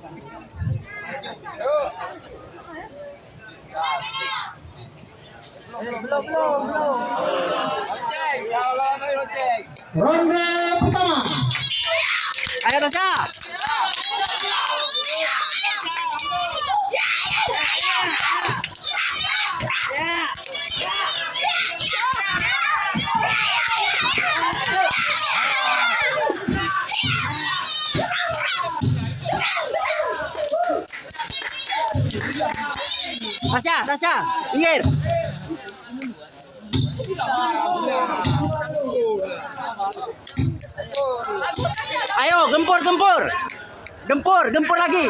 Belum. Ronde pertama. Ayo Tasya. Tasya, pinggir. Ayo, gempur lagi.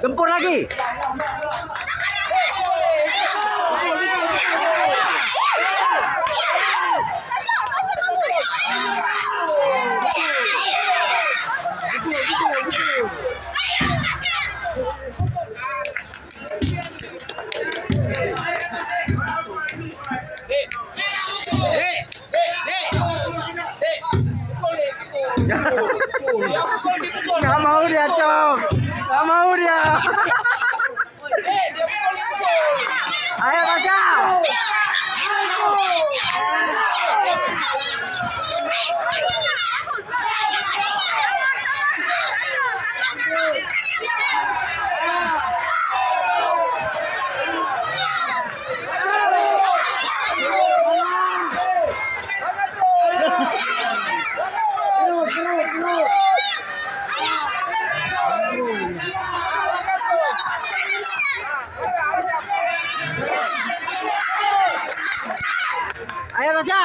Gempur lagi. Nggak mau dia, Cok. Nggak mau dia. Ayo, Tasya. Ayo Tasya.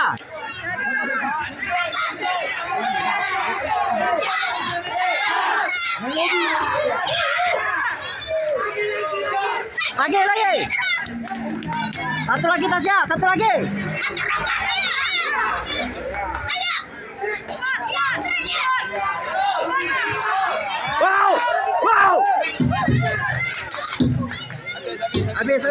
Lagi. Satu lagi Tasya, satu lagi. Wow. Habis.